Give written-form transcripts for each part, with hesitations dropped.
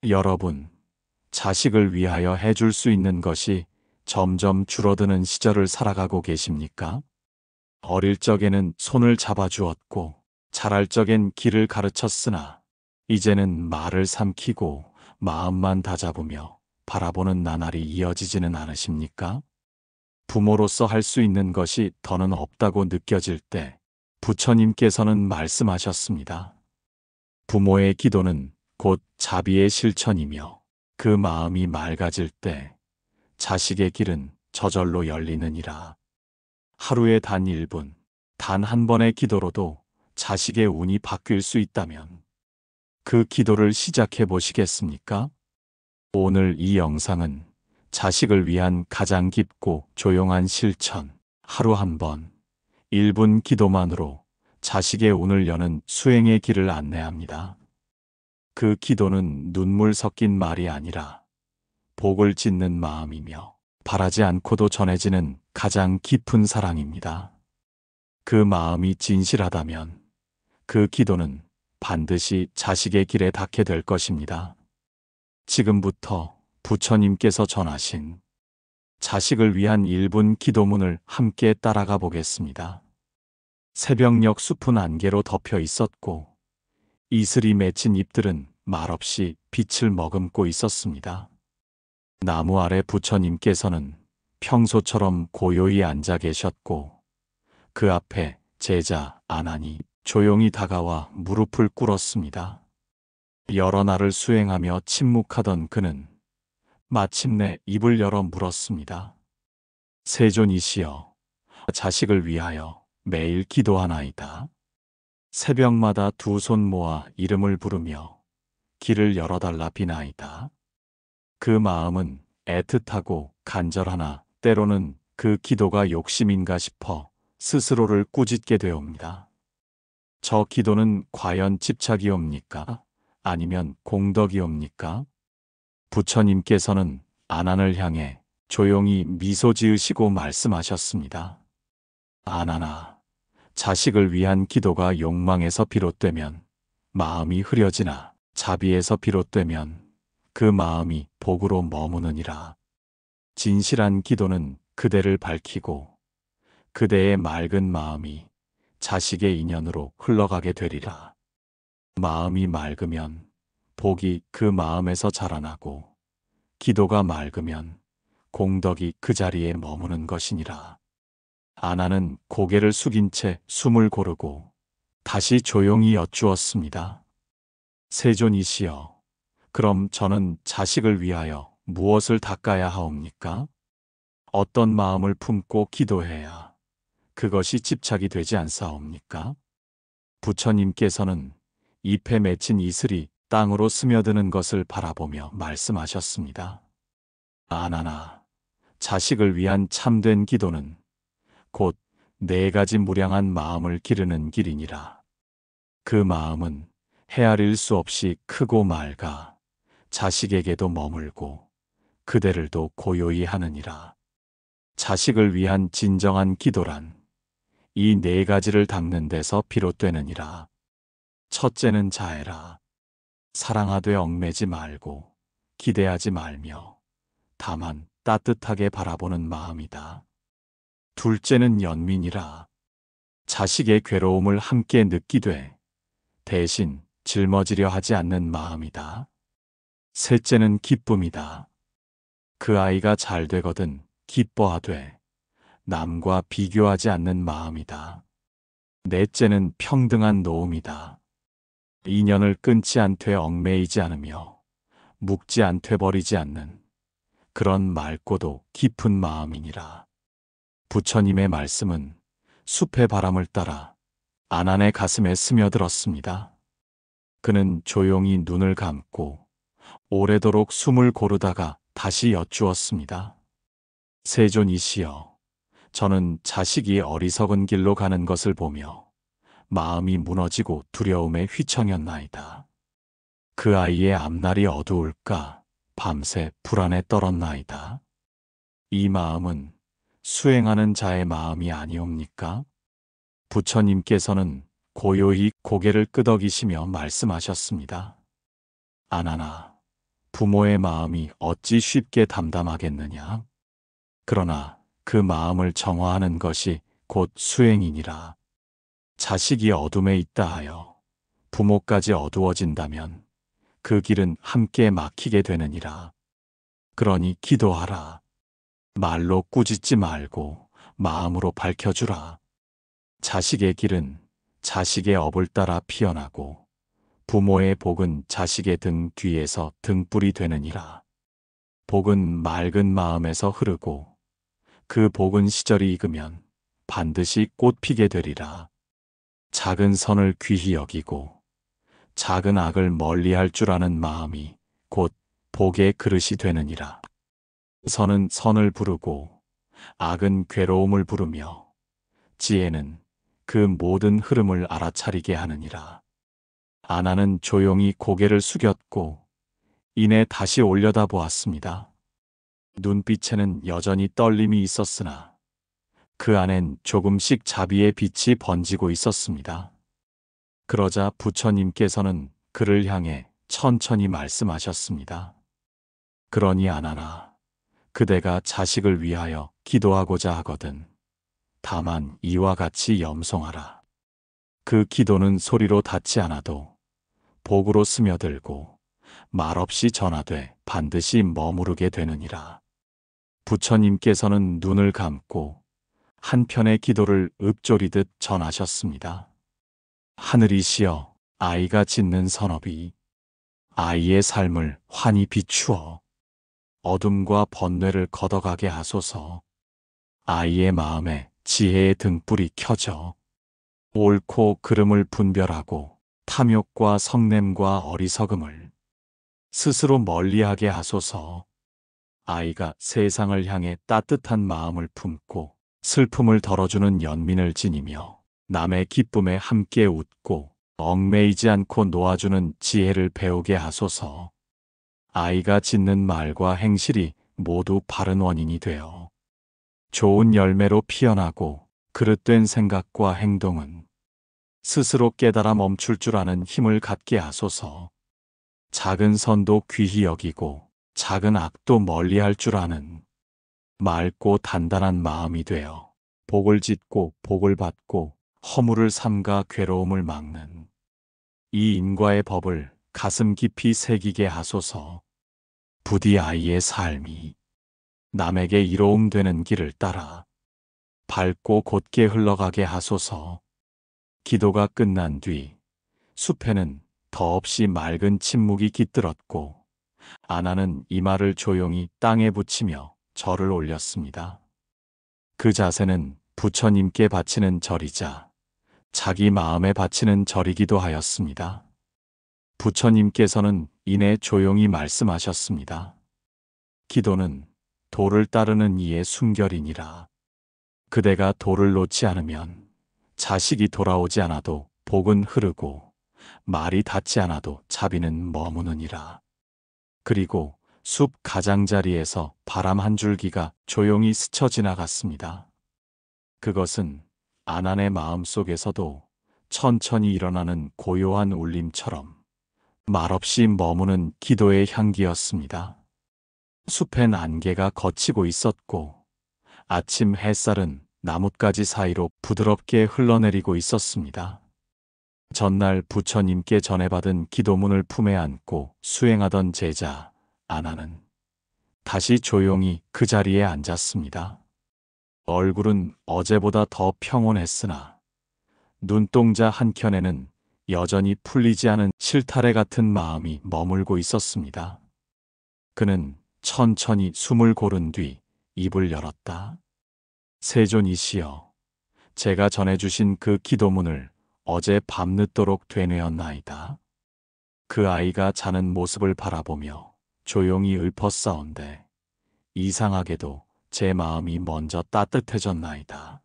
여러분, 자식을 위하여 해줄 수 있는 것이 점점 줄어드는 시절을 살아가고 계십니까? 어릴 적에는 손을 잡아주었고, 자랄 적엔 길을 가르쳤으나, 이제는 말을 삼키고 마음만 다잡으며 바라보는 나날이 이어지지는 않으십니까? 부모로서 할 수 있는 것이 더는 없다고 느껴질 때 부처님께서는 말씀하셨습니다. 부모의 기도는 곧 자비의 실천이며 그 마음이 맑아질 때 자식의 길은 저절로 열리느니라. 하루에 단 1분, 단 한 번의 기도로도 자식의 운이 바뀔 수 있다면 그 기도를 시작해 보시겠습니까? 오늘 이 영상은 자식을 위한 가장 깊고 조용한 실천, 하루 한 번, 1분 기도만으로 자식의 운을 여는 수행의 길을 안내합니다. 그 기도는 눈물 섞인 말이 아니라 복을 짓는 마음이며 바라지 않고도 전해지는 가장 깊은 사랑입니다. 그 마음이 진실하다면 그 기도는 반드시 자식의 길에 닿게 될 것입니다. 지금부터 부처님께서 전하신 자식을 위한 1분 기도문을 함께 따라가 보겠습니다. 새벽녘 숲은 안개로 덮여 있었고 이슬이 맺힌 잎들은 말없이 빛을 머금고 있었습니다. 나무 아래 부처님께서는 평소처럼 고요히 앉아 계셨고 그 앞에 제자 아난이 조용히 다가와 무릎을 꿇었습니다. 여러 날을 수행하며 침묵하던 그는 마침내 입을 열어 물었습니다. 세존이시여, 자식을 위하여 매일 기도하나이다. 새벽마다 두 손 모아 이름을 부르며 길을 열어달라 비나이다. 그 마음은 애틋하고 간절하나 때로는 그 기도가 욕심인가 싶어 스스로를 꾸짖게 되옵니다. 저 기도는 과연 집착이옵니까? 아니면 공덕이옵니까? 부처님께서는 아난을 향해 조용히 미소 지으시고 말씀하셨습니다. 아난아, 자식을 위한 기도가 욕망에서 비롯되면 마음이 흐려지나 자비에서 비롯되면 그 마음이 복으로 머무느니라. 진실한 기도는 그대를 밝히고 그대의 맑은 마음이 자식의 인연으로 흘러가게 되리라. 마음이 맑으면 복이 그 마음에서 자라나고 기도가 맑으면 공덕이 그 자리에 머무는 것이니라. 아나는 고개를 숙인 채 숨을 고르고 다시 조용히 여쭈었습니다. 세존이시여, 그럼 저는 자식을 위하여 무엇을 닦아야 하옵니까? 어떤 마음을 품고 기도해야 그것이 집착이 되지 않사옵니까? 부처님께서는 잎에 맺힌 이슬이 땅으로 스며드는 것을 바라보며 말씀하셨습니다. 아나나, 자식을 위한 참된 기도는 곧 4가지 무량한 마음을 기르는 길이니라. 그 마음은 헤아릴 수 없이 크고 맑아 자식에게도 머물고 그대를도 고요히 하느니라. 자식을 위한 진정한 기도란 이 4가지를 닦는 데서 비롯되느니라. 첫째는 자애라. 사랑하되 얽매지 말고 기대하지 말며 다만 따뜻하게 바라보는 마음이다. 둘째는 연민이라. 자식의 괴로움을 함께 느끼되 대신 짊어지려 하지 않는 마음이다. 셋째는 기쁨이다. 그 아이가 잘 되거든 기뻐하되 남과 비교하지 않는 마음이다. 넷째는 평등한 노음이다. 인연을 끊지 않되 얽매이지 않으며 묶지 않되 버리지 않는 그런 맑고도 깊은 마음이니라. 부처님의 말씀은 숲의 바람을 따라 아난의 가슴에 스며들었습니다. 그는 조용히 눈을 감고 오래도록 숨을 고르다가 다시 여쭈었습니다. 세존이시여, 저는 자식이 어리석은 길로 가는 것을 보며 마음이 무너지고 두려움에 휘청였나이다. 그 아이의 앞날이 어두울까 밤새 불안에 떨었나이다. 이 마음은 수행하는 자의 마음이 아니옵니까? 부처님께서는 고요히 고개를 끄덕이시며 말씀하셨습니다. 아나나, 부모의 마음이 어찌 쉽게 담담하겠느냐. 그러나 그 마음을 정화하는 것이 곧 수행이니라. 자식이 어둠에 있다 하여 부모까지 어두워진다면 그 길은 함께 막히게 되느니라. 그러니 기도하라. 말로 꾸짖지 말고 마음으로 밝혀주라. 자식의 길은 자식의 업을 따라 피어나고 부모의 복은 자식의 등 뒤에서 등불이 되느니라. 복은 맑은 마음에서 흐르고 그 복은 시절이 익으면 반드시 꽃 피게 되리라. 작은 선을 귀히 여기고 작은 악을 멀리할 줄 아는 마음이 곧 복의 그릇이 되느니라. 선은 선을 부르고 악은 괴로움을 부르며 지혜는 그 모든 흐름을 알아차리게 하느니라. 아나는 조용히 고개를 숙였고 이내 다시 올려다보았습니다. 눈빛에는 여전히 떨림이 있었으나 그 안엔 조금씩 자비의 빛이 번지고 있었습니다. 그러자 부처님께서는 그를 향해 천천히 말씀하셨습니다. 그러니 아나나, 그대가 자식을 위하여 기도하고자 하거든 다만 이와 같이 염송하라. 그 기도는 소리로 닿지 않아도 복으로 스며들고 말없이 전하되 반드시 머무르게 되느니라. 부처님께서는 눈을 감고 한편의 기도를 읊조리듯 전하셨습니다. 하늘이시여, 아이가 짓는 선업이 아이의 삶을 환히 비추어 어둠과 번뇌를 걷어가게 하소서. 아이의 마음에 지혜의 등불이 켜져 옳고 그름을 분별하고 탐욕과 성냄과 어리석음을 스스로 멀리하게 하소서. 아이가 세상을 향해 따뜻한 마음을 품고 슬픔을 덜어주는 연민을 지니며 남의 기쁨에 함께 웃고 얽매이지 않고 놓아주는 지혜를 배우게 하소서. 아이가 짓는 말과 행실이 모두 바른 원인이 되어 좋은 열매로 피어나고 그릇된 생각과 행동은 스스로 깨달아 멈출 줄 아는 힘을 갖게 하소서. 작은 선도 귀히 여기고 작은 악도 멀리할 줄 아는 맑고 단단한 마음이 되어 복을 짓고 복을 받고 허물을 삼가 괴로움을 막는 이 인과의 법을 가슴 깊이 새기게 하소서. 부디 아이의 삶이 남에게 이로움 되는 길을 따라 밝고 곧게 흘러가게 하소서. 기도가 끝난 뒤 숲에는 더없이 맑은 침묵이 깃들었고 아나는 이마를 조용히 땅에 붙이며 절을 올렸습니다. 그 자세는 부처님께 바치는 절이자 자기 마음에 바치는 절이기도 하였습니다. 부처님께서는 이내 조용히 말씀하셨습니다. 기도는 도를 따르는 이의 순결이니라. 그대가 도를 놓지 않으면 자식이 돌아오지 않아도 복은 흐르고 말이 닿지 않아도 자비는 머무느니라. 그리고 숲 가장자리에서 바람 한 줄기가 조용히 스쳐 지나갔습니다. 그것은 아난의 마음 속에서도 천천히 일어나는 고요한 울림처럼 말없이 머무는 기도의 향기였습니다. 숲엔 안개가 걷히고 있었고 아침 햇살은 나뭇가지 사이로 부드럽게 흘러내리고 있었습니다. 전날 부처님께 전해받은 기도문을 품에 안고 수행하던 제자 아나는 다시 조용히 그 자리에 앉았습니다. 얼굴은 어제보다 더 평온했으나 눈동자 한켠에는 여전히 풀리지 않은 실타래 같은 마음이 머물고 있었습니다. 그는 천천히 숨을 고른 뒤 입을 열었다. 세존이시여, 제가 전해주신 그 기도문을 어제 밤늦도록 되뇌었나이다. 그 아이가 자는 모습을 바라보며 조용히 읊었사온데 이상하게도 제 마음이 먼저 따뜻해졌나이다.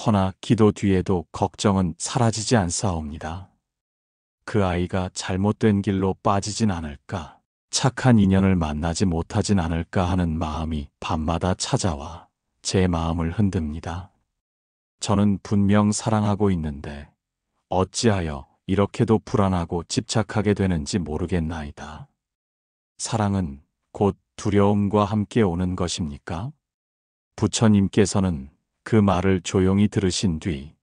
허나 기도 뒤에도 걱정은 사라지지 않사옵니다. 그 아이가 잘못된 길로 빠지진 않을까, 착한 인연을 만나지 못하진 않을까 하는 마음이 밤마다 찾아와 제 마음을 흔듭니다. 저는 분명 사랑하고 있는데 어찌하여 이렇게도 불안하고 집착하게 되는지 모르겠나이다. 사랑은 곧 두려움과 함께 오는 것입니까? 부처님께서는 그 말을 조용히 들으신 뒤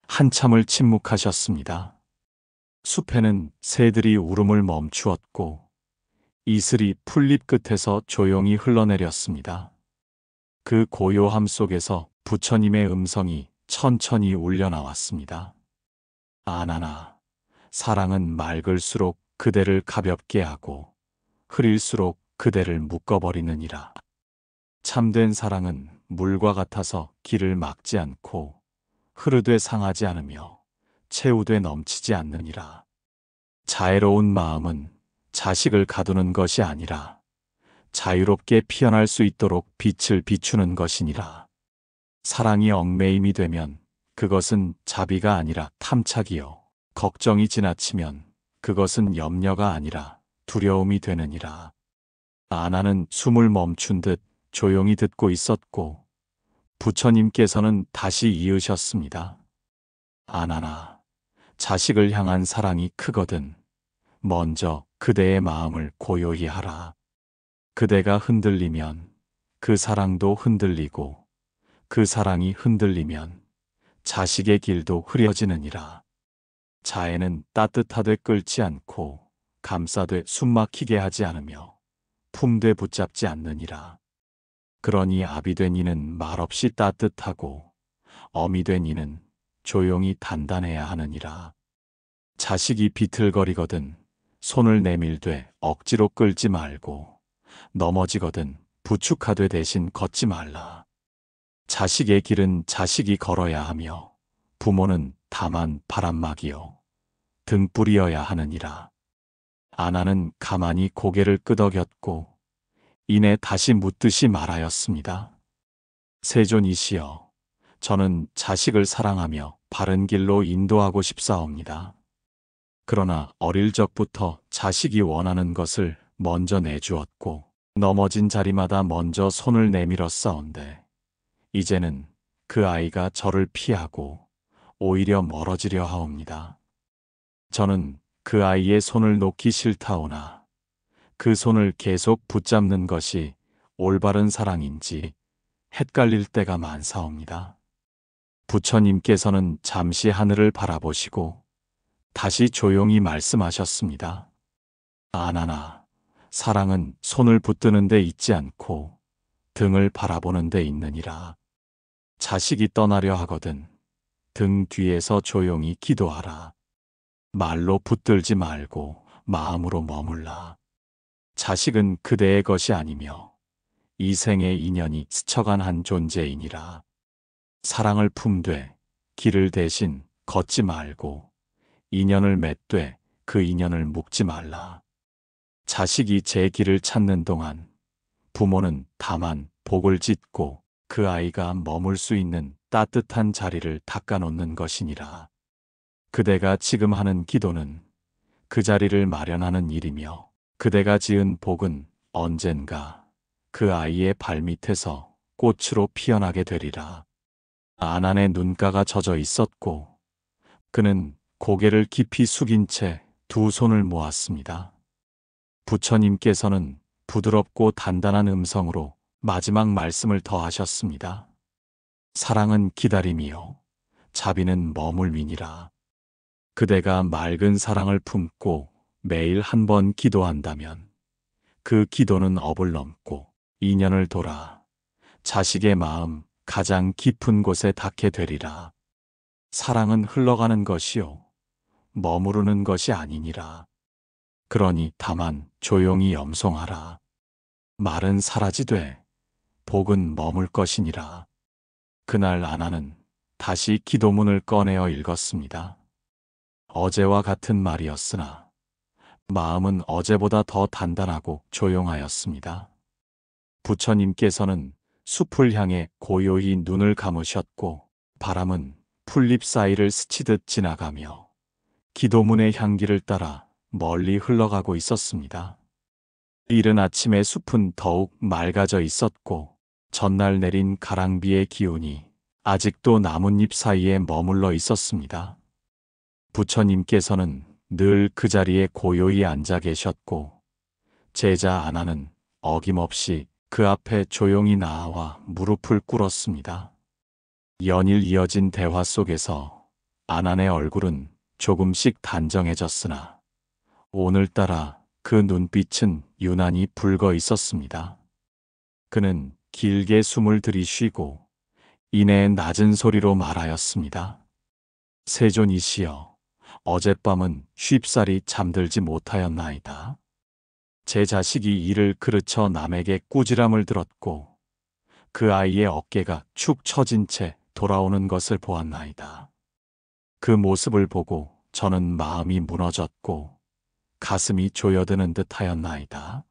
한참을 침묵하셨습니다. 숲에는 새들이 울음을 멈추었고 이슬이 풀잎 끝에서 조용히 흘러내렸습니다. 그 고요함 속에서 부처님의 음성이 천천히 울려 나왔습니다. 아나나, 사랑은 맑을수록 그대를 가볍게 하고 흐릴수록 그대를 묶어버리느니라. 참된 사랑은 물과 같아서 길을 막지 않고 흐르되 상하지 않으며 채우되 넘치지 않느니라. 자애로운 마음은 자식을 가두는 것이 아니라 자유롭게 피어날 수 있도록 빛을 비추는 것이니라. 사랑이 얽매임이 되면 그것은 자비가 아니라 탐착이요. 걱정이 지나치면 그것은 염려가 아니라 두려움이 되느니라. 아나는 숨을 멈춘 듯 조용히 듣고 있었고 부처님께서는 다시 이으셨습니다. 아나나, 자식을 향한 사랑이 크거든 먼저 그대의 마음을 고요히 하라. 그대가 흔들리면 그 사랑도 흔들리고 그 사랑이 흔들리면 자식의 길도 흐려지느니라. 자애는 따뜻하되 끓지 않고 감싸되 숨막히게 하지 않으며 품되 붙잡지 않느니라. 그러니 아비 된 이는 말없이 따뜻하고 어미 된 이는 조용히 단단해야 하느니라. 자식이 비틀거리거든 손을 내밀되 억지로 끌지 말고 넘어지거든 부축하되 대신 걷지 말라. 자식의 길은 자식이 걸어야 하며 부모는 다만 바람막이요 등불이어야 하느니라. 아나는 가만히 고개를 끄덕였고 이내 다시 묻듯이 말하였습니다. 세존이시여, 저는 자식을 사랑하며 바른 길로 인도하고 싶사옵니다. 그러나 어릴 적부터 자식이 원하는 것을 먼저 내주었고 넘어진 자리마다 먼저 손을 내밀었사온데 이제는 그 아이가 저를 피하고 오히려 멀어지려 하옵니다. 저는 그 아이의 손을 놓기 싫다오나 그 손을 계속 붙잡는 것이 올바른 사랑인지 헷갈릴 때가 많사옵니다. 부처님께서는 잠시 하늘을 바라보시고 다시 조용히 말씀하셨습니다. 아나나, 사랑은 손을 붙드는 데 있지 않고 등을 바라보는 데 있느니라. 자식이 떠나려 하거든 등 뒤에서 조용히 기도하라. 말로 붙들지 말고 마음으로 머물라. 자식은 그대의 것이 아니며 이 생의 인연이 스쳐간 한 존재이니라. 사랑을 품되 길을 대신 걷지 말고 인연을 맺되 그 인연을 묶지 말라. 자식이 제 길을 찾는 동안 부모는 다만 복을 짓고 그 아이가 머물 수 있는 따뜻한 자리를 닦아놓는 것이니라. 그대가 지금 하는 기도는 그 자리를 마련하는 일이며 그대가 지은 복은 언젠가 그 아이의 발밑에서 꽃으로 피어나게 되리라. 아난의 눈가가 젖어 있었고 그는 고개를 깊이 숙인 채 두 손을 모았습니다. 부처님께서는 부드럽고 단단한 음성으로 마지막 말씀을 더하셨습니다. 사랑은 기다림이요 자비는 머물미니라. 그대가 맑은 사랑을 품고 매일 한 번 기도한다면 그 기도는 업을 넘고 인연을 돌아 자식의 마음 가장 깊은 곳에 닿게 되리라. 사랑은 흘러가는 것이요 머무르는 것이 아니니라. 그러니 다만 조용히 염송하라. 말은 사라지되 복은 머물 것이니라. 그날 아나는 다시 기도문을 꺼내어 읽었습니다. 어제와 같은 말이었으나 마음은 어제보다 더 단단하고 조용하였습니다. 부처님께서는 숲을 향해 고요히 눈을 감으셨고 바람은 풀잎 사이를 스치듯 지나가며 기도문의 향기를 따라 멀리 흘러가고 있었습니다. 이른 아침에 숲은 더욱 맑아져 있었고 전날 내린 가랑비의 기운이 아직도 나뭇잎 사이에 머물러 있었습니다. 부처님께서는 늘 그 자리에 고요히 앉아 계셨고 제자 아나는 어김없이 그 앞에 조용히 나아와 무릎을 꿇었습니다. 연일 이어진 대화 속에서 아난의 얼굴은 조금씩 단정해졌으나 오늘따라 그 눈빛은 유난히 붉어 있었습니다. 그는 길게 숨을 들이쉬고 이내 낮은 소리로 말하였습니다. 세존이시여, 어젯밤은 쉽사리 잠들지 못하였나이다. 제 자식이 이를 그르쳐 남에게 꾸지람을 들었고 그 아이의 어깨가 축 처진 채 돌아오는 것을 보았나이다. 그 모습을 보고 저는 마음이 무너졌고 가슴이 조여드는 듯 하였나이다.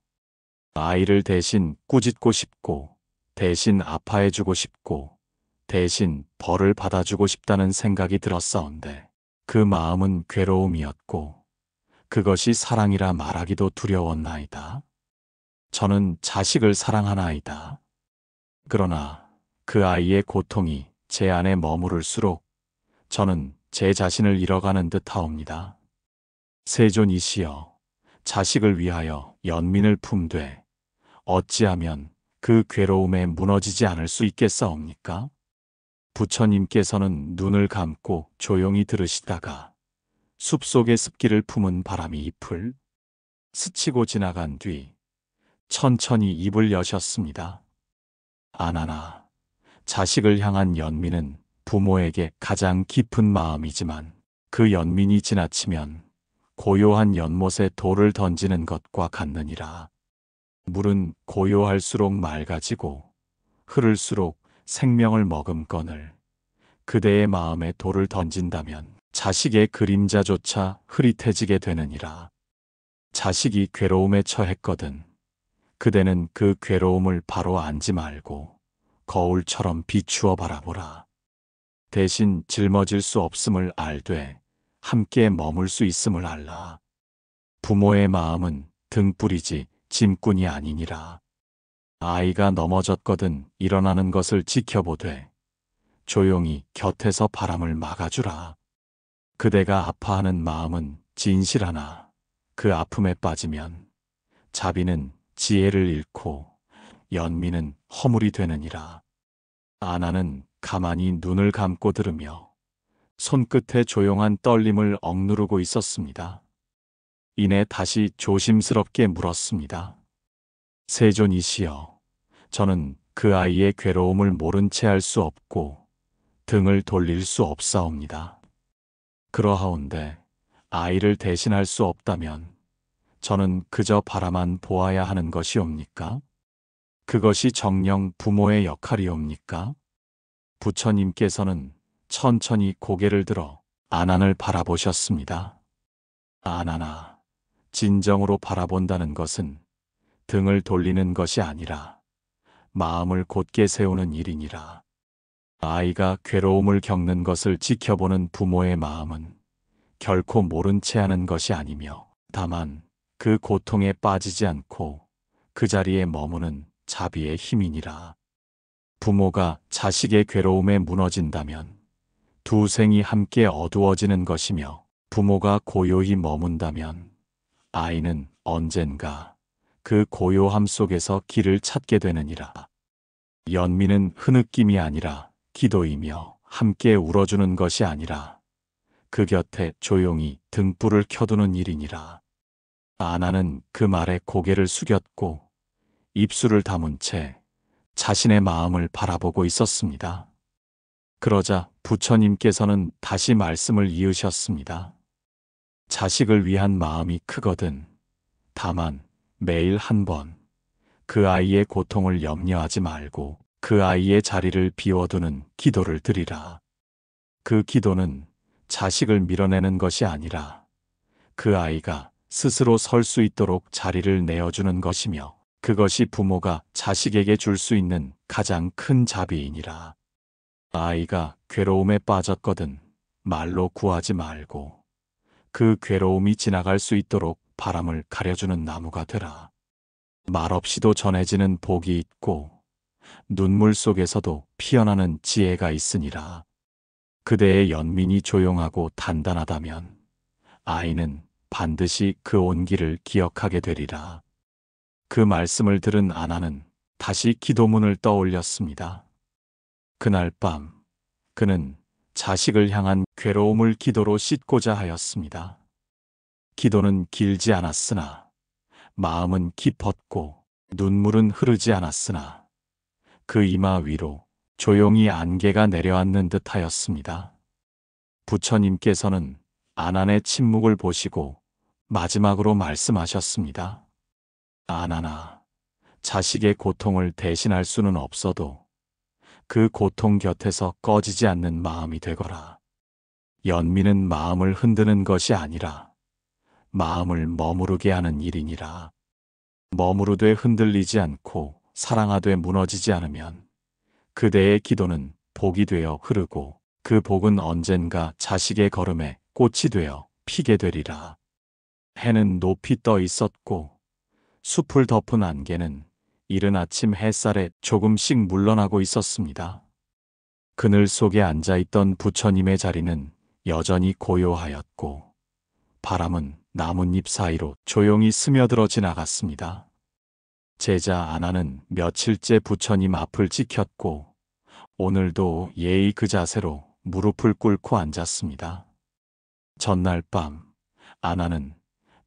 아이를 대신 꾸짖고 싶고 대신 아파해주고 싶고 대신 벌을 받아주고 싶다는 생각이 들었사온데 그 마음은 괴로움이었고 그것이 사랑이라 말하기도 두려웠나이다. 저는 자식을 사랑하나이다. 그러나 그 아이의 고통이 제 안에 머무를수록 저는 제 자신을 잃어가는 듯 하옵니다. 세존이시여, 자식을 위하여 연민을 품되 어찌하면 그 괴로움에 무너지지 않을 수 있겠사옵니까? 부처님께서는 눈을 감고 조용히 들으시다가 숲속의 습기를 품은 바람이 잎을 스치고 지나간 뒤 천천히 입을 여셨습니다. 아나나, 자식을 향한 연민은 부모에게 가장 깊은 마음이지만 그 연민이 지나치면 고요한 연못에 돌을 던지는 것과 같느니라. 물은 고요할수록 맑아지고 흐를수록 생명을 머금거늘 그대의 마음에 돌을 던진다면 자식의 그림자조차 흐릿해지게 되느니라. 자식이 괴로움에 처했거든 그대는 그 괴로움을 바로 안지 말고 거울처럼 비추어 바라보라. 대신 짊어질 수 없음을 알되 함께 머물 수 있음을 알라. 부모의 마음은 등불이지 짐꾼이 아니니라. 아이가 넘어졌거든 일어나는 것을 지켜보되 조용히 곁에서 바람을 막아주라. 그대가 아파하는 마음은 진실하나 그 아픔에 빠지면 자비는 지혜를 잃고 연민은 허물이 되느니라. 아나는 가만히 눈을 감고 들으며 손끝에 조용한 떨림을 억누르고 있었습니다. 이내 다시 조심스럽게 물었습니다. 세존이시여, 저는 그 아이의 괴로움을 모른 채 할 수 없고 등을 돌릴 수 없사옵니다. 그러하온데 아이를 대신할 수 없다면 저는 그저 바라만 보아야 하는 것이옵니까? 그것이 정녕 부모의 역할이옵니까? 부처님께서는 천천히 고개를 들어 아난을 바라보셨습니다. 아나나, 진정으로 바라본다는 것은 등을 돌리는 것이 아니라 마음을 곧게 세우는 일이니라. 아이가 괴로움을 겪는 것을 지켜보는 부모의 마음은 결코 모른 채 하는 것이 아니며 다만 그 고통에 빠지지 않고 그 자리에 머무는 자비의 힘이니라. 부모가 자식의 괴로움에 무너진다면 두 생이 함께 어두워지는 것이며 부모가 고요히 머문다면 아이는 언젠가 그 고요함 속에서 길을 찾게 되느니라. 연민은 흐느낌이 아니라 기도이며 함께 울어주는 것이 아니라 그 곁에 조용히 등불을 켜두는 일이니라. 아나는 그 말에 고개를 숙였고 입술을 다문 채 자신의 마음을 바라보고 있었습니다. 그러자 부처님께서는 다시 말씀을 이으셨습니다. 자식을 위한 마음이 크거든 다만 매일 한 번 그 아이의 고통을 염려하지 말고 그 아이의 자리를 비워두는 기도를 드리라. 그 기도는 자식을 밀어내는 것이 아니라 그 아이가 스스로 설 수 있도록 자리를 내어주는 것이며 그것이 부모가 자식에게 줄 수 있는 가장 큰 자비이니라. 아이가 괴로움에 빠졌거든 말로 구하지 말고 그 괴로움이 지나갈 수 있도록 바람을 가려주는 나무가 되라. 말없이도 전해지는 복이 있고 눈물 속에서도 피어나는 지혜가 있으니라. 그대의 연민이 조용하고 단단하다면 아이는 반드시 그 온기를 기억하게 되리라. 그 말씀을 들은 아나는 다시 기도문을 떠올렸습니다. 그날 밤 그는 자식을 향한 괴로움을 기도로 씻고자 하였습니다. 기도는 길지 않았으나 마음은 깊었고 눈물은 흐르지 않았으나 그 이마 위로 조용히 안개가 내려앉는 듯 하였습니다. 부처님께서는 아난의 침묵을 보시고 마지막으로 말씀하셨습니다. 아난아, 자식의 고통을 대신할 수는 없어도 그 고통 곁에서 꺼지지 않는 마음이 되거라. 연민은 마음을 흔드는 것이 아니라 마음을 머무르게 하는 일이니라. 머무르되 흔들리지 않고 사랑하되 무너지지 않으면 그대의 기도는 복이 되어 흐르고 그 복은 언젠가 자식의 걸음에 꽃이 되어 피게 되리라. 해는 높이 떠 있었고 숲을 덮은 안개는 이른 아침 햇살에 조금씩 물러나고 있었습니다. 그늘 속에 앉아있던 부처님의 자리는 여전히 고요하였고 바람은 나뭇잎 사이로 조용히 스며들어 지나갔습니다. 제자 아나는 며칠째 부처님 앞을 지켰고 오늘도 예의 그 자세로 무릎을 꿇고 앉았습니다. 전날 밤 아나는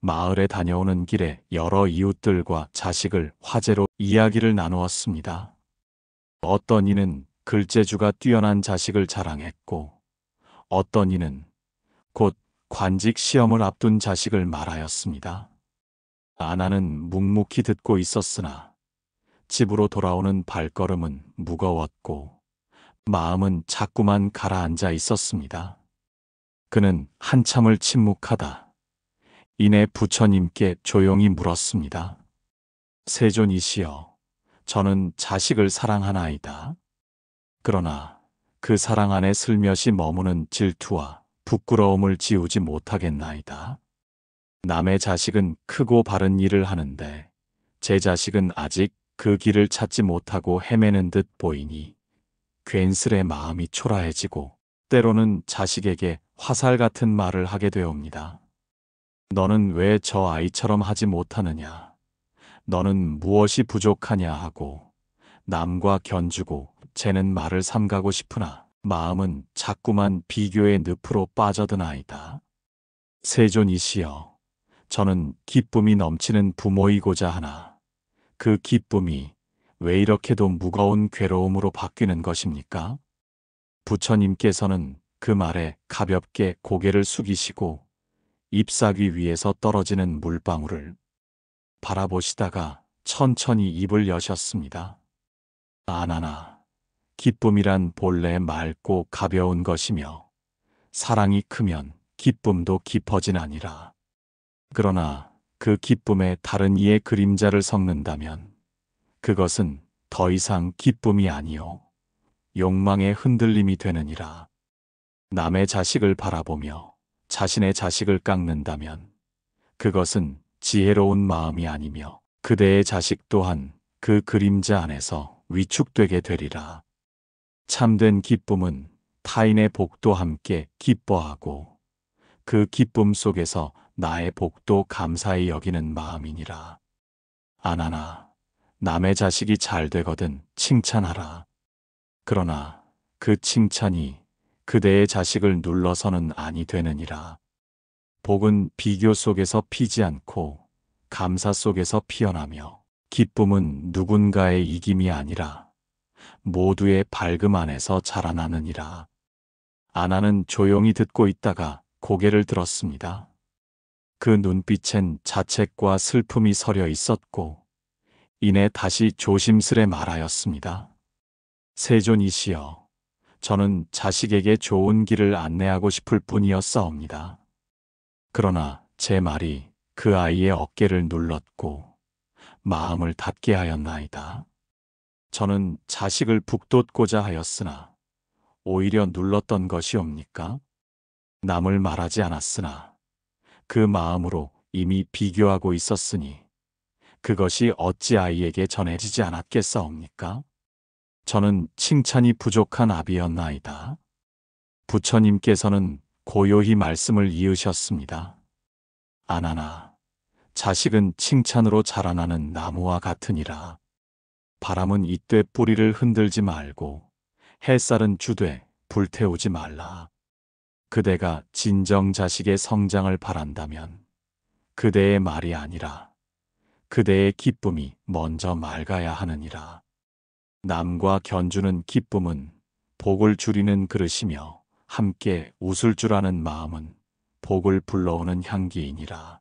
마을에 다녀오는 길에 여러 이웃들과 자식을 화제로 이야기를 나누었습니다. 어떤 이는 글재주가 뛰어난 자식을 자랑했고 어떤 이는 곧 관직 시험을 앞둔 자식을 말하였습니다. 아나는 묵묵히 듣고 있었으나 집으로 돌아오는 발걸음은 무거웠고 마음은 자꾸만 가라앉아 있었습니다. 그는 한참을 침묵하다 이내 부처님께 조용히 물었습니다. 세존이시여, 저는 자식을 사랑하나이다. 그러나 그 사랑 안에 슬며시 머무는 질투와 부끄러움을 지우지 못하겠나이다. 남의 자식은 크고 바른 일을 하는데 제 자식은 아직 그 길을 찾지 못하고 헤매는 듯 보이니 괜스레 마음이 초라해지고 때로는 자식에게 화살 같은 말을 하게 되옵니다. 너는 왜 저 아이처럼 하지 못하느냐? 너는 무엇이 부족하냐 하고 남과 견주고 쟤는 말을 삼가고 싶으나 마음은 자꾸만 비교의 늪으로 빠져드나이다. 세존이시여, 저는 기쁨이 넘치는 부모이고자 하나 그 기쁨이 왜 이렇게도 무거운 괴로움으로 바뀌는 것입니까? 부처님께서는 그 말에 가볍게 고개를 숙이시고 잎사귀 위에서 떨어지는 물방울을 바라보시다가 천천히 입을 여셨습니다. 아나나, 기쁨이란 본래 맑고 가벼운 것이며 사랑이 크면 기쁨도 깊어지나니라. 그러나 그 기쁨에 다른 이의 그림자를 섞는다면 그것은 더 이상 기쁨이 아니요 욕망의 흔들림이 되느니라. 남의 자식을 바라보며 자신의 자식을 깎는다면 그것은 지혜로운 마음이 아니며 그대의 자식 또한 그 그림자 안에서 위축되게 되리라. 참된 기쁨은 타인의 복도 함께 기뻐하고 그 기쁨 속에서 나의 복도 감사히 여기는 마음이니라. 아나나, 남의 자식이 잘 되거든 칭찬하라. 그러나 그 칭찬이 그대의 자식을 눌러서는 아니 되느니라. 복은 비교 속에서 피지 않고 감사 속에서 피어나며 기쁨은 누군가의 이김이 아니라 모두의 밝음 안에서 자라나느니라. 아나는 조용히 듣고 있다가 고개를 들었습니다. 그 눈빛엔 자책과 슬픔이 서려 있었고 이내 다시 조심스레 말하였습니다. 세존이시여, 저는 자식에게 좋은 길을 안내하고 싶을 뿐이었사옵니다. 그러나 제 말이 그 아이의 어깨를 눌렀고 마음을 닫게 하였나이다. 저는 자식을 북돋고자 하였으나 오히려 눌렀던 것이옵니까? 남을 말하지 않았으나 그 마음으로 이미 비교하고 있었으니 그것이 어찌 아이에게 전해지지 않았겠사옵니까? 저는 칭찬이 부족한 아비였나이다. 부처님께서는 고요히 말씀을 이으셨습니다. 아나나, 자식은 칭찬으로 자라나는 나무와 같으니라. 바람은 이때 뿌리를 흔들지 말고 햇살은 주되 불태우지 말라. 그대가 진정 자식의 성장을 바란다면 그대의 말이 아니라 그대의 기쁨이 먼저 맑아야 하느니라. 남과 견주는 기쁨은 복을 줄이는 그릇이며 함께 웃을 줄 아는 마음은 복을 불러오는 향기이니라.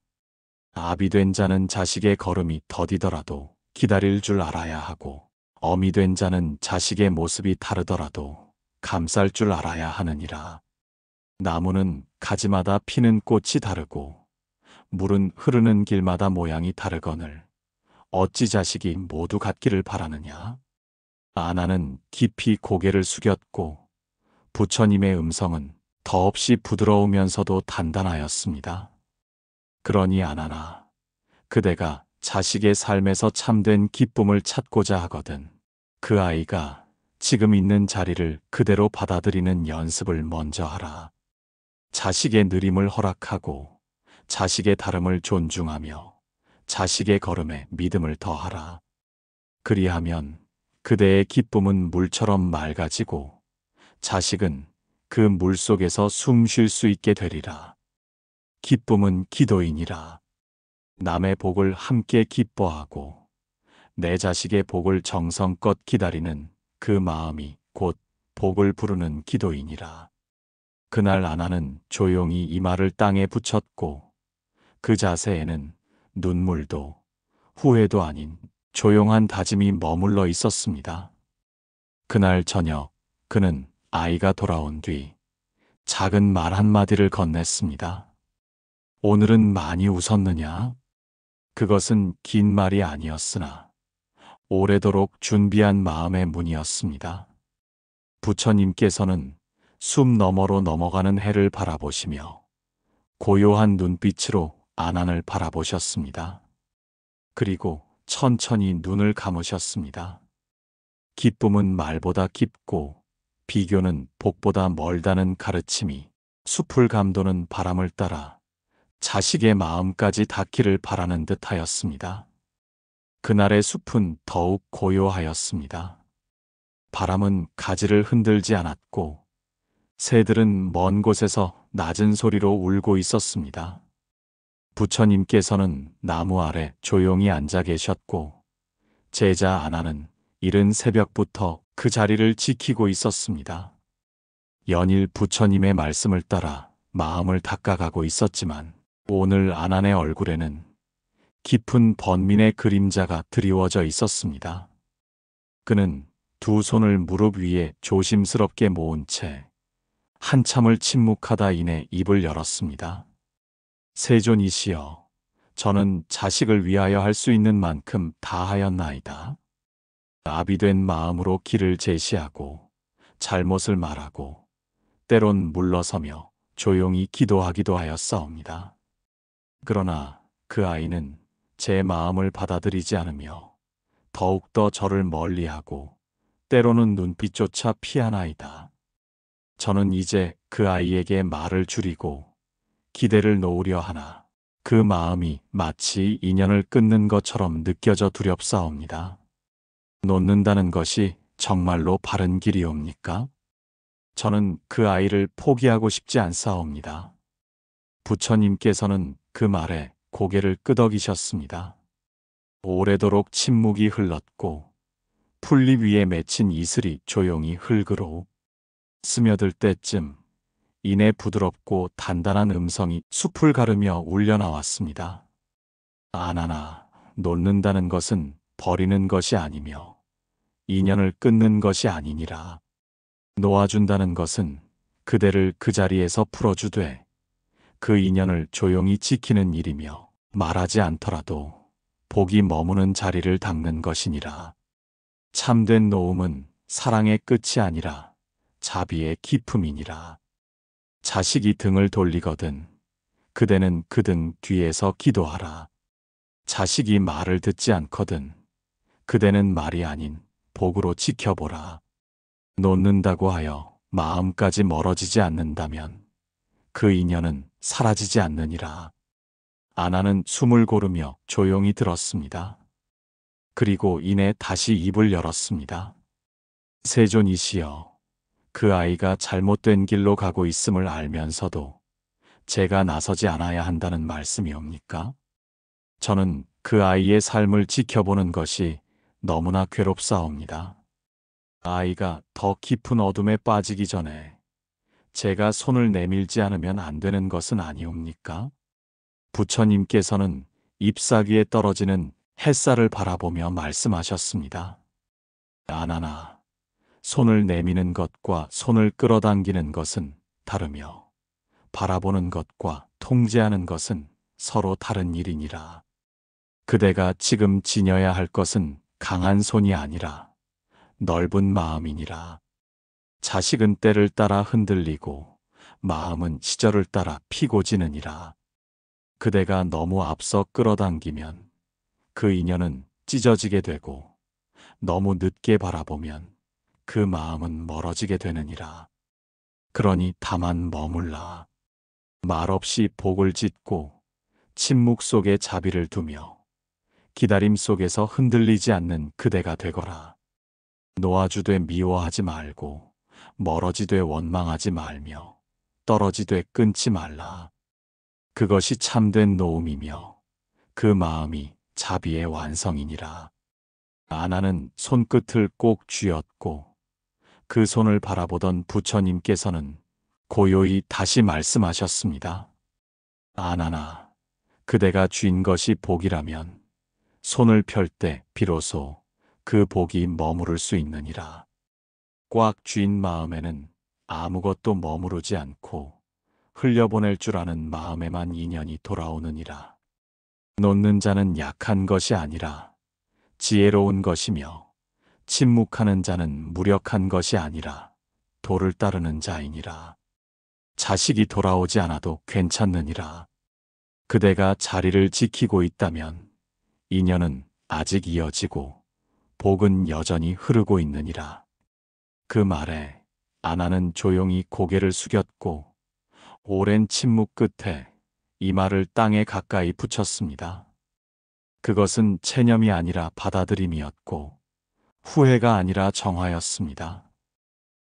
아비 된 자는 자식의 걸음이 더디더라도 기다릴 줄 알아야 하고 어미 된 자는 자식의 모습이 다르더라도 감쌀 줄 알아야 하느니라. 나무는 가지마다 피는 꽃이 다르고 물은 흐르는 길마다 모양이 다르거늘 어찌 자식이 모두 같기를 바라느냐. 아나는 깊이 고개를 숙였고 부처님의 음성은 더없이 부드러우면서도 단단하였습니다. 그러니 아나나, 그대가 자식의 삶에서 참된 기쁨을 찾고자 하거든 그 아이가 지금 있는 자리를 그대로 받아들이는 연습을 먼저 하라. 자식의 느림을 허락하고 자식의 다름을 존중하며 자식의 걸음에 믿음을 더하라. 그리하면 그대의 기쁨은 물처럼 맑아지고 자식은 그 물 속에서 숨 쉴 수 있게 되리라. 기쁨은 기도이니라. 남의 복을 함께 기뻐하고 내 자식의 복을 정성껏 기다리는 그 마음이 곧 복을 부르는 기도이니라. 그날 아나는 조용히 이마를 땅에 붙였고 그 자세에는 눈물도 후회도 아닌 조용한 다짐이 머물러 있었습니다. 그날 저녁 그는 아이가 돌아온 뒤 작은 말 한마디를 건넸습니다. 오늘은 많이 웃었느냐? 그것은 긴 말이 아니었으나 오래도록 준비한 마음의 문이었습니다. 부처님께서는 숲 너머로 넘어가는 해를 바라보시며 고요한 눈빛으로 아난을 바라보셨습니다. 그리고 천천히 눈을 감으셨습니다. 기쁨은 말보다 깊고 비교는 복보다 멀다는 가르침이 숲을 감도는 바람을 따라 자식의 마음까지 닿기를 바라는 듯 하였습니다. 그날의 숲은 더욱 고요하였습니다. 바람은 가지를 흔들지 않았고 새들은 먼 곳에서 낮은 소리로 울고 있었습니다. 부처님께서는 나무 아래 조용히 앉아 계셨고 제자 아나는 이른 새벽부터 그 자리를 지키고 있었습니다. 연일 부처님의 말씀을 따라 마음을 닦아가고 있었지만 오늘 아난의 얼굴에는 깊은 번민의 그림자가 드리워져 있었습니다. 그는 두 손을 무릎 위에 조심스럽게 모은 채 한참을 침묵하다 이내 입을 열었습니다. 세존이시여, 저는 자식을 위하여 할 수 있는 만큼 다 하였나이다. 아비된 마음으로 길을 제시하고 잘못을 말하고 때론 물러서며 조용히 기도하기도 하였사옵니다. 그러나 그 아이는 제 마음을 받아들이지 않으며 더욱더 저를 멀리하고 때로는 눈빛조차 피하나이다. 저는 이제 그 아이에게 말을 줄이고 기대를 놓으려 하나 그 마음이 마치 인연을 끊는 것처럼 느껴져 두렵사옵니다. 놓는다는 것이 정말로 바른 길이옵니까? 저는 그 아이를 포기하고 싶지 않사옵니다. 부처님께서는 그 말에 고개를 끄덕이셨습니다. 오래도록 침묵이 흘렀고 풀잎 위에 맺힌 이슬이 조용히 흙으로 스며들 때쯤 이내 부드럽고 단단한 음성이 숲을 가르며 울려나왔습니다. 아나나, 놓는다는 것은 버리는 것이 아니며 인연을 끊는 것이 아니니라. 놓아준다는 것은 그대를 그 자리에서 풀어주되 그 인연을 조용히 지키는 일이며 말하지 않더라도 복이 머무는 자리를 닦는 것이니라. 참된 놓음은 사랑의 끝이 아니라 자비의 기품이니라. 자식이 등을 돌리거든 그대는 그 등 뒤에서 기도하라. 자식이 말을 듣지 않거든 그대는 말이 아닌 복으로 지켜보라. 놓는다고 하여 마음까지 멀어지지 않는다면 그 인연은 사라지지 않느니라. 아나는 숨을 고르며 조용히 들었습니다. 그리고 이내 다시 입을 열었습니다. 세존이시여, 그 아이가 잘못된 길로 가고 있음을 알면서도 제가 나서지 않아야 한다는 말씀이옵니까? 저는 그 아이의 삶을 지켜보는 것이 너무나 괴롭사옵니다. 아이가 더 깊은 어둠에 빠지기 전에 제가 손을 내밀지 않으면 안 되는 것은 아니옵니까? 부처님께서는 잎사귀에 떨어지는 햇살을 바라보며 말씀하셨습니다. 아나나, 손을 내미는 것과 손을 끌어당기는 것은 다르며 바라보는 것과 통제하는 것은 서로 다른 일이니라. 그대가 지금 지녀야 할 것은 강한 손이 아니라 넓은 마음이니라. 자식은 때를 따라 흔들리고 마음은 시절을 따라 피고 지느니라. 그대가 너무 앞서 끌어당기면 그 인연은 찢어지게 되고 너무 늦게 바라보면 그 마음은 멀어지게 되느니라. 그러니 다만 머물라. 말없이 복을 짓고 침묵 속에 자비를 두며 기다림 속에서 흔들리지 않는 그대가 되거라. 놓아주되 미워하지 말고 멀어지되 원망하지 말며 떨어지되 끊지 말라. 그것이 참된 노음이며 그 마음이 자비의 완성이니라. 아나는 손끝을 꼭 쥐었고 그 손을 바라보던 부처님께서는 고요히 다시 말씀하셨습니다. 아나나, 그대가 쥔 것이 복이라면 손을 펼 때 비로소 그 복이 머무를 수 있느니라. 꽉 쥔 마음에는 아무것도 머무르지 않고 흘려보낼 줄 아는 마음에만 인연이 돌아오느니라. 놓는 자는 약한 것이 아니라 지혜로운 것이며 침묵하는 자는 무력한 것이 아니라 도를 따르는 자이니라. 자식이 돌아오지 않아도 괜찮느니라. 그대가 자리를 지키고 있다면 인연은 아직 이어지고 복은 여전히 흐르고 있느니라. 그 말에 아나는 조용히 고개를 숙였고 오랜 침묵 끝에 이마를 땅에 가까이 붙였습니다. 그것은 체념이 아니라 받아들임이었고 후회가 아니라 정화였습니다.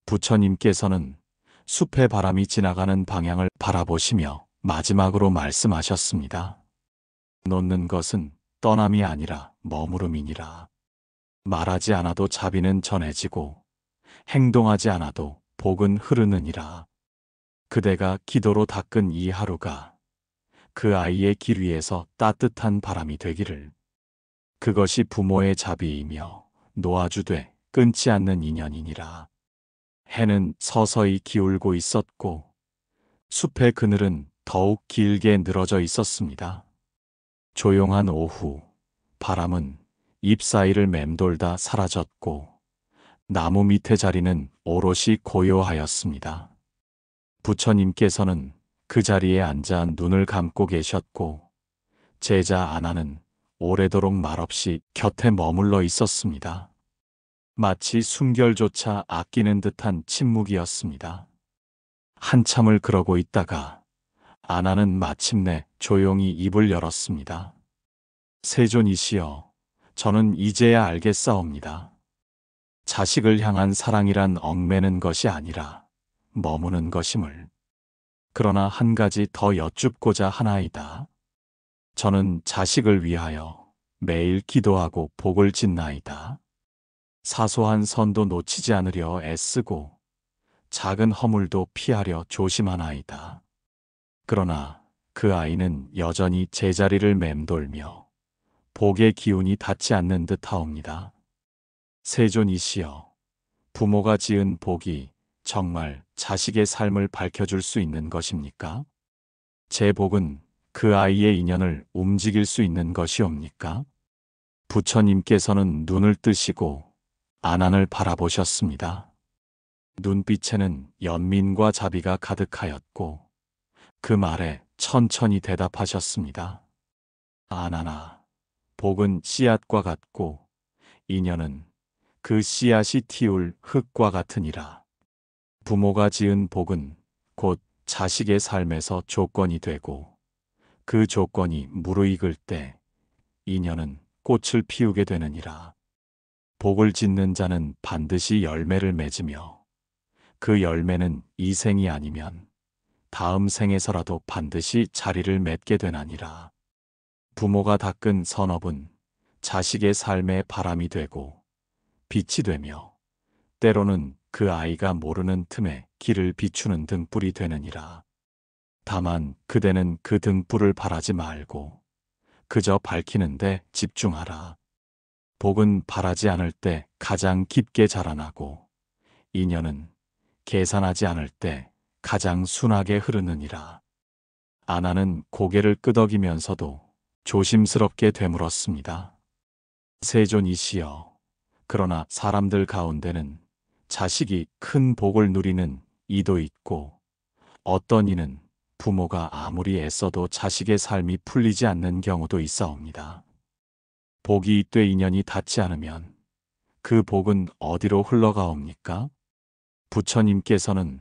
부처님께서는 숲의 바람이 지나가는 방향을 바라보시며 마지막으로 말씀하셨습니다. 놓는 것은 떠남이 아니라 머무름이니라. 말하지 않아도 자비는 전해지고 행동하지 않아도 복은 흐르느니라. 그대가 기도로 닦은 이 하루가 그 아이의 길 위에서 따뜻한 바람이 되기를. 그것이 부모의 자비이며 놓아주되 끊지 않는 인연이니라. 해는 서서히 기울고 있었고 숲의 그늘은 더욱 길게 늘어져 있었습니다. 조용한 오후, 바람은 잎 사이를 맴돌다 사라졌고 나무 밑의 자리는 오롯이 고요하였습니다. 부처님께서는 그 자리에 앉아 눈을 감고 계셨고 제자 아나는 오래도록 말없이 곁에 머물러 있었습니다. 마치 숨결조차 아끼는 듯한 침묵이었습니다. 한참을 그러고 있다가 아나는 마침내 조용히 입을 열었습니다. 세존이시여, 저는 이제야 알겠사옵니다. 자식을 향한 사랑이란 얽매는 것이 아니라 머무는 것임을. 그러나 한 가지 더 여쭙고자 하나이다. 저는 자식을 위하여 매일 기도하고 복을 짓나이다. 사소한 선도 놓치지 않으려 애쓰고 작은 허물도 피하려 조심하나이다. 그러나 그 아이는 여전히 제자리를 맴돌며 복의 기운이 닿지 않는 듯하옵니다. 세존이시여, 부모가 지은 복이 정말 자식의 삶을 밝혀줄 수 있는 것입니까? 제 복은 그 아이의 인연을 움직일 수 있는 것이옵니까? 부처님께서는 눈을 뜨시고 아난을 바라보셨습니다. 눈빛에는 연민과 자비가 가득하였고 그 말에 천천히 대답하셨습니다. 아나나, 복은 씨앗과 같고 인연은 그 씨앗이 틔울 흙과 같으니라. 부모가 지은 복은 곧 자식의 삶에서 조건이 되고 그 조건이 무르익을 때 인연은 꽃을 피우게 되느니라. 복을 짓는 자는 반드시 열매를 맺으며 그 열매는 이 생이 아니면 다음 생에서라도 반드시 자리를 맺게 되나니라. 부모가 닦은 선업은 자식의 삶의 바람이 되고 빛이 되며 때로는 그 아이가 모르는 틈에 길을 비추는 등불이 되느니라. 다만 그대는 그 등불을 바라지 말고 그저 밝히는 데 집중하라. 복은 바라지 않을 때 가장 깊게 자라나고 인연은 계산하지 않을 때 가장 순하게 흐르느니라. 아나는 고개를 끄덕이면서도 조심스럽게 되물었습니다. 세존이시여, 그러나 사람들 가운데는 자식이 큰 복을 누리는 이도 있고 어떤 이는 부모가 아무리 애써도 자식의 삶이 풀리지 않는 경우도 있사옵니다. 복이 있되 인연이 닿지 않으면 그 복은 어디로 흘러가옵니까? 부처님께서는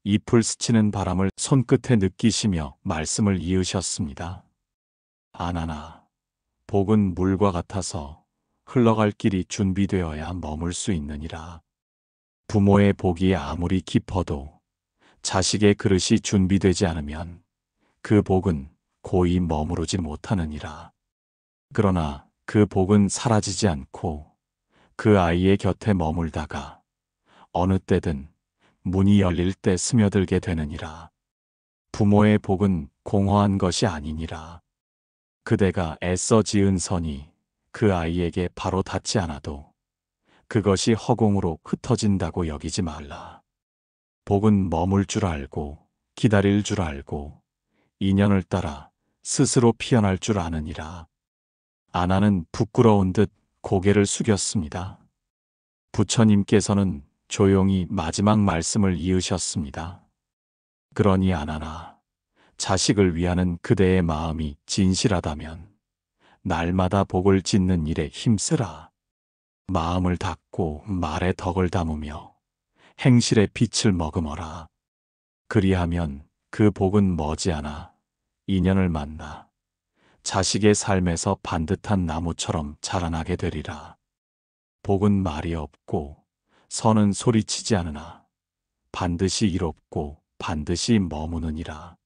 잎을 스치는 바람을 손끝에 느끼시며 말씀을 이으셨습니다. 아나나, 복은 물과 같아서 흘러갈 길이 준비되어야 머물 수 있느니라. 부모의 복이 아무리 깊어도 자식의 그릇이 준비되지 않으면 그 복은 고이 머무르지 못하느니라. 그러나 그 복은 사라지지 않고 그 아이의 곁에 머물다가 어느 때든 문이 열릴 때 스며들게 되느니라. 부모의 복은 공허한 것이 아니니라. 그대가 애써 지은 선이 그 아이에게 바로 닿지 않아도 그것이 허공으로 흩어진다고 여기지 말라. 복은 머물 줄 알고 기다릴 줄 알고 인연을 따라 스스로 피어날 줄 아느니라. 아나는 부끄러운 듯 고개를 숙였습니다. 부처님께서는 조용히 마지막 말씀을 이으셨습니다. 그러니 아나나, 자식을 위하는 그대의 마음이 진실하다면 날마다 복을 짓는 일에 힘쓰라. 마음을 닫고 말에 덕을 담으며 행실에 빛을 머금어라. 그리하면 그 복은 머지않아 인연을 만나 자식의 삶에서 반듯한 나무처럼 자라나게 되리라. 복은 말이 없고 선은 소리치지 않으나 반드시 이롭고 반드시 머무느니라.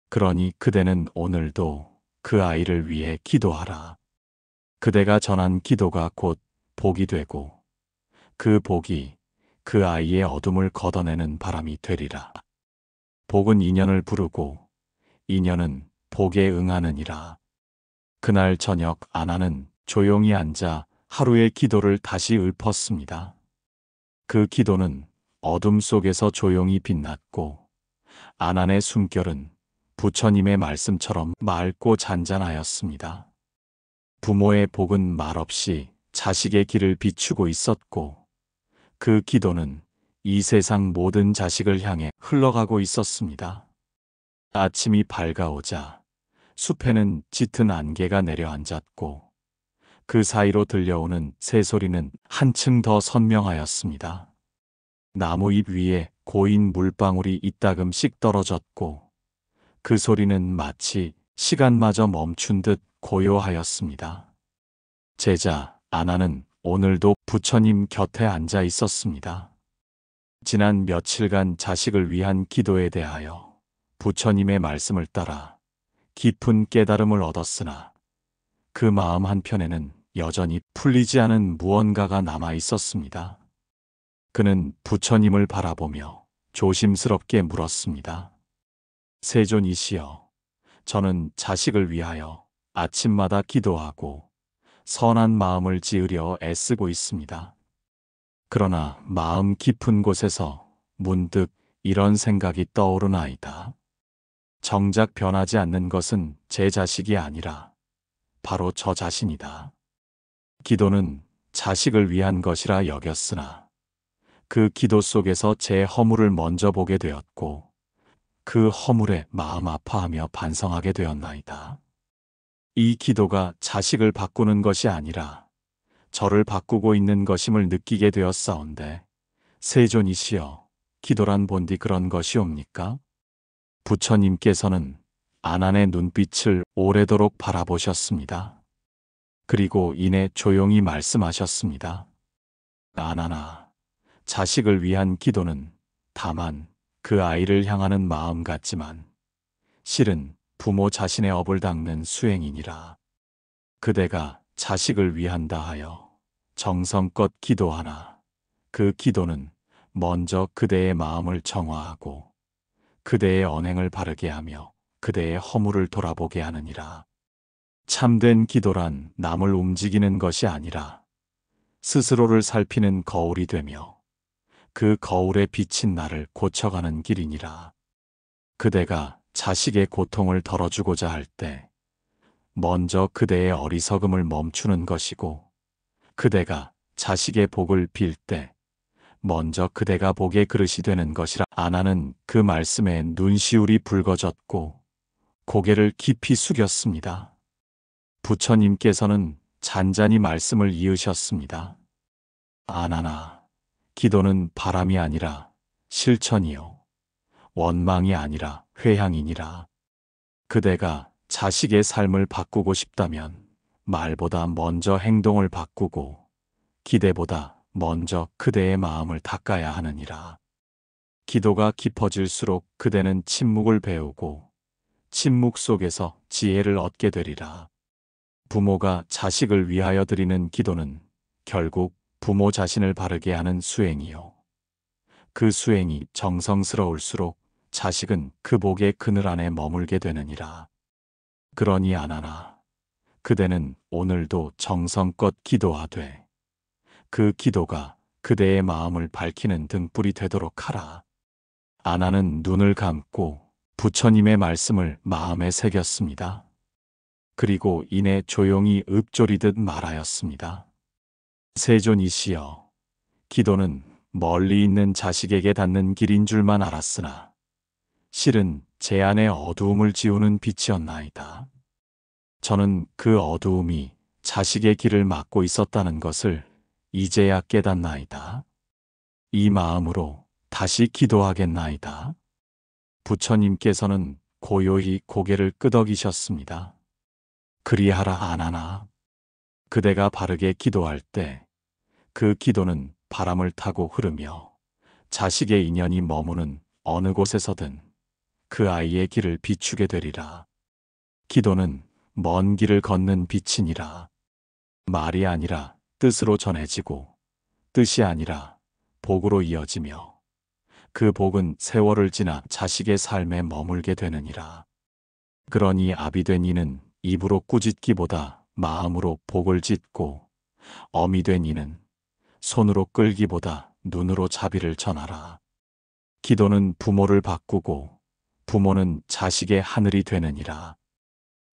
그러니 그대는 오늘도 그 아이를 위해 기도하라. 그대가 전한 기도가 곧 복이 되고 그 복이 그 아이의 어둠을 걷어내는 바람이 되리라. 복은 인연을 부르고 인연은 복에 응하느니라. 그날 저녁 아나는 조용히 앉아 하루의 기도를 다시 읊었습니다. 그 기도는 어둠 속에서 조용히 빛났고 아난의 숨결은 부처님의 말씀처럼 맑고 잔잔하였습니다. 부모의 복은 말없이 자식의 길을 비추고 있었고 그 기도는 이 세상 모든 자식을 향해 흘러가고 있었습니다. 아침이 밝아오자 숲에는 짙은 안개가 내려앉았고 그 사이로 들려오는 새소리는 한층 더 선명하였습니다. 나무 잎 위에 고인 물방울이 이따금씩 떨어졌고 그 소리는 마치 시간마저 멈춘 듯 고요하였습니다. 제자 아나는 오늘도 부처님 곁에 앉아 있었습니다. 지난 며칠간 자식을 위한 기도에 대하여 부처님의 말씀을 따라 깊은 깨달음을 얻었으나 그 마음 한편에는 여전히 풀리지 않은 무언가가 남아 있었습니다. 그는 부처님을 바라보며 조심스럽게 물었습니다. 세존이시여, 저는 자식을 위하여 아침마다 기도하고 선한 마음을 지으려 애쓰고 있습니다. 그러나 마음 깊은 곳에서 문득 이런 생각이 떠오르나이다. 정작 변하지 않는 것은 제 자식이 아니라 바로 저 자신이다. 기도는 자식을 위한 것이라 여겼으나 그 기도 속에서 제 허물을 먼저 보게 되었고 그 허물에 마음 아파하며 반성하게 되었나이다. 이 기도가 자식을 바꾸는 것이 아니라 저를 바꾸고 있는 것임을 느끼게 되었사온데 세존이시여, 기도란 본디 그런 것이옵니까? 부처님께서는 아난의 눈빛을 오래도록 바라보셨습니다. 그리고 이내 조용히 말씀하셨습니다. 아난아, 자식을 위한 기도는 다만 그 아이를 향하는 마음 같지만 실은 부모 자신의 업을 닦는 수행이니라. 그대가 자식을 위한다 하여 정성껏 기도하나 그 기도는 먼저 그대의 마음을 정화하고 그대의 언행을 바르게 하며 그대의 허물을 돌아보게 하느니라. 참된 기도란 남을 움직이는 것이 아니라 스스로를 살피는 거울이 되며 그 거울에 비친 나를 고쳐가는 길이니라. 그대가 자식의 고통을 덜어주고자 할 때 먼저 그대의 어리석음을 멈추는 것이고 그대가 자식의 복을 빌 때 먼저 그대가 복의 그릇이 되는 것이라. 아나는 그 말씀에 눈시울이 붉어졌고 고개를 깊이 숙였습니다. 부처님께서는 잔잔히 말씀을 이으셨습니다. 아나나, 기도는 바람이 아니라 실천이요 원망이 아니라 회향이니라. 그대가 자식의 삶을 바꾸고 싶다면 말보다 먼저 행동을 바꾸고 기대보다 먼저 그대의 마음을 닦아야 하느니라. 기도가 깊어질수록 그대는 침묵을 배우고 침묵 속에서 지혜를 얻게 되리라. 부모가 자식을 위하여 드리는 기도는 결국 부모 자신을 바르게 하는 수행이요. 그 수행이 정성스러울수록 자식은 그 복의 그늘 안에 머물게 되느니라. 그러니 아나나, 그대는 오늘도 정성껏 기도하되 그 기도가 그대의 마음을 밝히는 등불이 되도록 하라. 아나는 눈을 감고 부처님의 말씀을 마음에 새겼습니다. 그리고 이내 조용히 읊조리듯 말하였습니다. 세존이시여, 기도는 멀리 있는 자식에게 닿는 길인 줄만 알았으나 실은 제 안의 어두움을 지우는 빛이었나이다. 저는 그 어두움이 자식의 길을 막고 있었다는 것을 이제야 깨닫나이다. 이 마음으로 다시 기도하겠나이다. 부처님께서는 고요히 고개를 끄덕이셨습니다. 그리하라 아나나. 그대가 바르게 기도할 때 그 기도는 바람을 타고 흐르며 자식의 인연이 머무는 어느 곳에서든 그 아이의 길을 비추게 되리라. 기도는 먼 길을 걷는 빛이니라. 말이 아니라 뜻으로 전해지고 뜻이 아니라 복으로 이어지며 그 복은 세월을 지나 자식의 삶에 머물게 되느니라. 그러니 아비 된 이는 입으로 꾸짖기보다 마음으로 복을 짓고 어미 된 이는 손으로 끌기보다 눈으로 자비를 전하라. 기도는 부모를 바꾸고 부모는 자식의 하늘이 되느니라.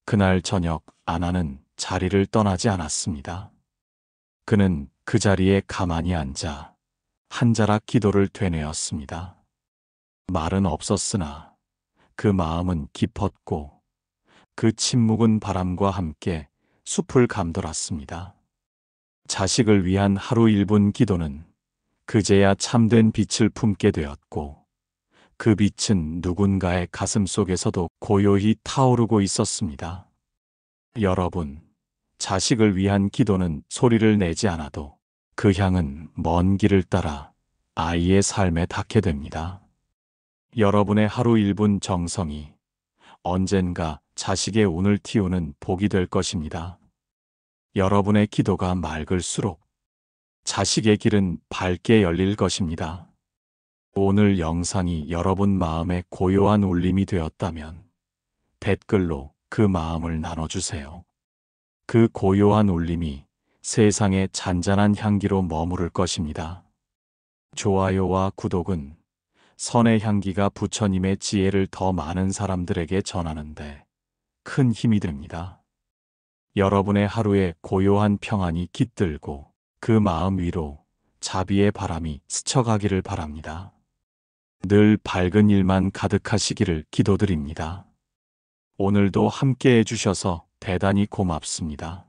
그날 저녁 아나는 자리를 떠나지 않았습니다. 그는 그 자리에 가만히 앉아 한 자락 기도를 되뇌었습니다. 말은 없었으나 그 마음은 깊었고 그 침묵은 바람과 함께 숲을 감돌았습니다. 자식을 위한 하루 1분 기도는 그제야 참된 빛을 품게 되었고 그 빛은 누군가의 가슴 속에서도 고요히 타오르고 있었습니다. 여러분, 자식을 위한 기도는 소리를 내지 않아도 그 향은 먼 길을 따라 아이의 삶에 닿게 됩니다. 여러분의 하루 1분 정성이 언젠가 자식의 운을 틔우는 복이 될 것입니다. 여러분의 기도가 맑을수록 자식의 길은 밝게 열릴 것입니다. 오늘 영상이 여러분 마음에 고요한 울림이 되었다면 댓글로 그 마음을 나눠주세요. 그 고요한 울림이 세상의 잔잔한 향기로 머무를 것입니다. 좋아요와 구독은 선의 향기가 부처님의 지혜를 더 많은 사람들에게 전하는데 큰 힘이 됩니다. 여러분의 하루에 고요한 평안이 깃들고 그 마음 위로 자비의 바람이 스쳐가기를 바랍니다. 늘 밝은 일만 가득하시기를 기도드립니다. 오늘도 함께 해주셔서 대단히 고맙습니다.